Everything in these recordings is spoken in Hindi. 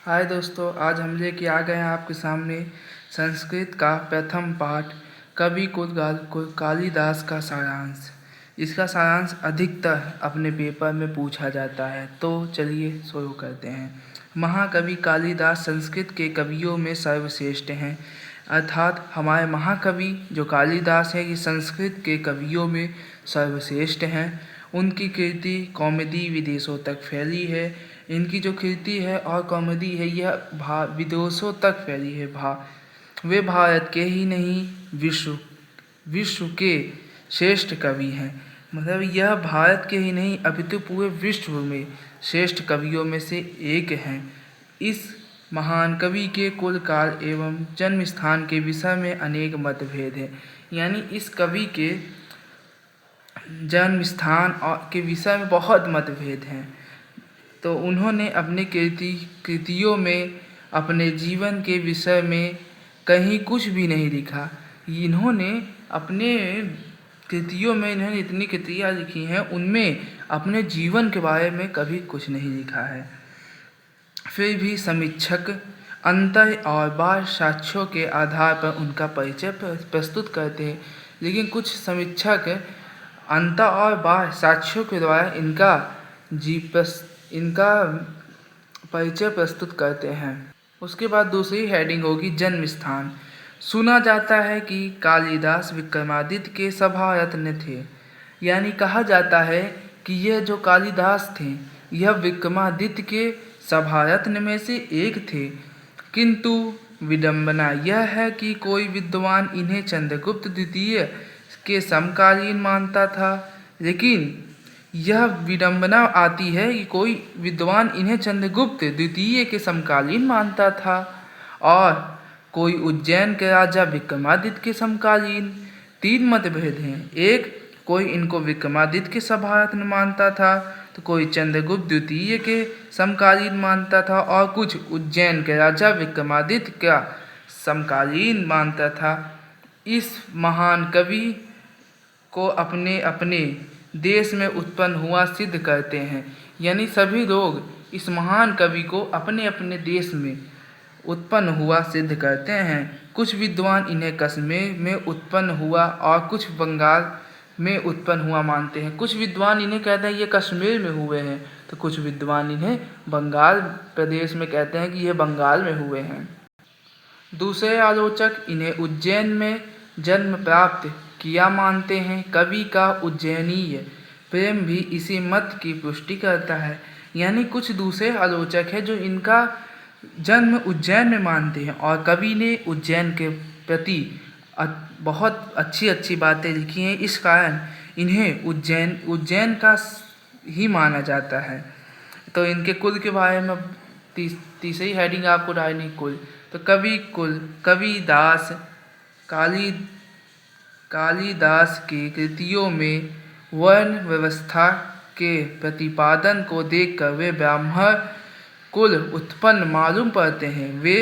हाय दोस्तों, आज हम लेके आ गए हैं आपके सामने संस्कृत का प्रथम पाठ कवि कालिदास का सारांश। इसका सारांश अधिकतर अपने पेपर में पूछा जाता है, तो चलिए शुरू करते हैं। महाकवि कालिदास संस्कृत के कवियों में सर्वश्रेष्ठ हैं, अर्थात हमारे महाकवि जो कालिदास है ये संस्कृत के कवियों में सर्वश्रेष्ठ हैं। उनकी कीर्ति कौमुदी विदेशों तक फैली है। इनकी जो कीर्ति है और कौमुदी है यह विदेशों तक फैली है। वे भारत के ही नहीं विश्व के श्रेष्ठ कवि हैं। मतलब यह भारत के ही नहीं अपितु पूरे विश्व में श्रेष्ठ कवियों में से एक हैं। इस महान कवि के कुल काल एवं जन्म स्थान के विषय में अनेक मतभेद हैं। यानी इस कवि के जन्म स्थान और के विषय में बहुत मतभेद हैं। तो उन्होंने अपनी कृतियों में अपने जीवन के विषय में कहीं कुछ भी नहीं लिखा। इन्होंने अपने कृतियों में इन्होंने इतनी कृतियाँ लिखी हैं, उनमें अपने जीवन के बारे में कभी कुछ नहीं लिखा है। फिर भी समीक्षक अंतर और बाह्य साक्ष्यों के आधार पर उनका परिचय प्रस्तुत करते हैं, लेकिन कुछ समीक्षक अंतर और बाह्य साक्ष्यों के द्वारा इनका परिचय प्रस्तुत करते हैं। उसके बाद दूसरी हेडिंग होगी जन्म स्थान। सुना जाता है कि कालिदास विक्रमादित्य के सभारत्न थे। यानी कहा जाता है कि यह जो कालिदास थे यह विक्रमादित्य के सभारत्न में से एक थे, किंतु विडंबना यह है कि कोई विद्वान इन्हें चंद्रगुप्त द्वितीय के समकालीन मानता था। लेकिन यह विडंबना आती है कि कोई विद्वान इन्हें चंद्रगुप्त द्वितीय के समकालीन मानता था और कोई उज्जैन के राजा विक्रमादित्य के समकालीन। तीन मतभेद हैं। एक, कोई इनको विक्रमादित्य के सभारत्न मानता था, तो कोई चंद्रगुप्त द्वितीय के समकालीन मानता था और कुछ उज्जैन के राजा विक्रमादित्य का समकालीन मानता था। इस महान कवि को अपने अपने देश में उत्पन्न हुआ सिद्ध करते हैं। यानी सभी लोग इस महान कवि को अपने अपने देश में उत्पन्न हुआ सिद्ध करते हैं। कुछ विद्वान इन्हें कश्मीर में उत्पन्न हुआ और कुछ बंगाल में उत्पन्न हुआ मानते हैं। कुछ विद्वान इन्हें कहते हैं ये कश्मीर में हुए हैं, तो कुछ विद्वान इन्हें बंगाल प्रदेश में कहते हैं कि ये बंगाल में हुए हैं। दूसरे आलोचक इन्हें उज्जैन में जन्म प्राप्त किया मानते हैं। कवि का उज्जैनीय प्रेम भी इसी मत की पुष्टि करता है। यानी कुछ दूसरे आलोचक हैं जो इनका जन्म उज्जैन में मानते हैं और कवि ने उज्जैन के प्रति बहुत अच्छी अच्छी बातें लिखी हैं, इस कारण इन्हें उज्जैन का ही माना जाता है। तो इनके कुल के बारे में तीसरी हेडिंग आपको डालनी कुल। तो कविदास कालिदास की कृतियों में वर्ण व्यवस्था के प्रतिपादन को देखकर वे ब्राह्मण कुल उत्पन्न मालूम पड़ते हैं। वे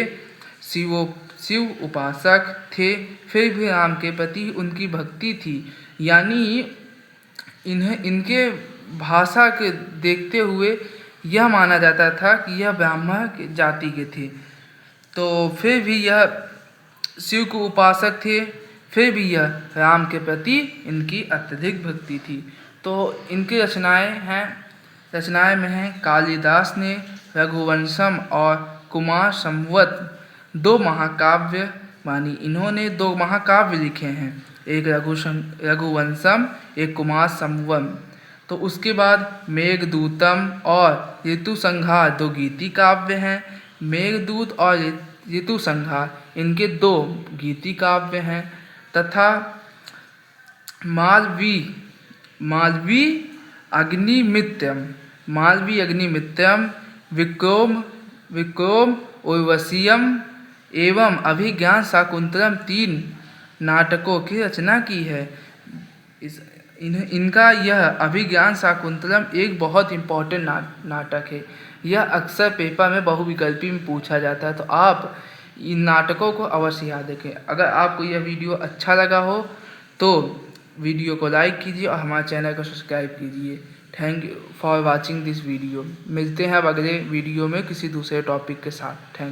शिव उपासक थे, फिर भी राम के प्रति उनकी भक्ति थी। यानी इनके भाषा के देखते हुए यह माना जाता था कि यह ब्राह्मण जाति के थे। तो फिर भी यह शिव के उपासक थे, फिर भी यह राम के प्रति इनकी अत्यधिक भक्ति थी। तो इनकी रचनाएं में हैं कालिदास ने रघुवंशम और कुमार संभवत दो महाकाव्य मानी। इन्होंने दो महाकाव्य लिखे हैं, एक रघुवंशम, एक कुमार संभवम। तो उसके बाद मेघदूतम और ऋतुसंहार दो गीति काव्य हैं। मेघदूत और ऋतुसंहार इनके दो गीति काव्य हैं। तथा मालवी अग्निमित्रम विक्रम उर्वशीयम एवं अभिज्ञान शाकुंतलम तीन नाटकों की रचना की है। इनका यह अभिज्ञान शाकुंतलम एक बहुत इम्पोर्टेंट नाटक है। यह अक्सर पेपर में बहुविकल्पी में पूछा जाता है, तो आप इन नाटकों को अवश्य याद रखें। अगर आपको यह वीडियो अच्छा लगा हो तो वीडियो को लाइक कीजिए और हमारे चैनल को सब्सक्राइब कीजिए। Thank you for watching this video. मिलते हैं अब अगले वीडियो में किसी दूसरे टॉपिक के साथ। थैंक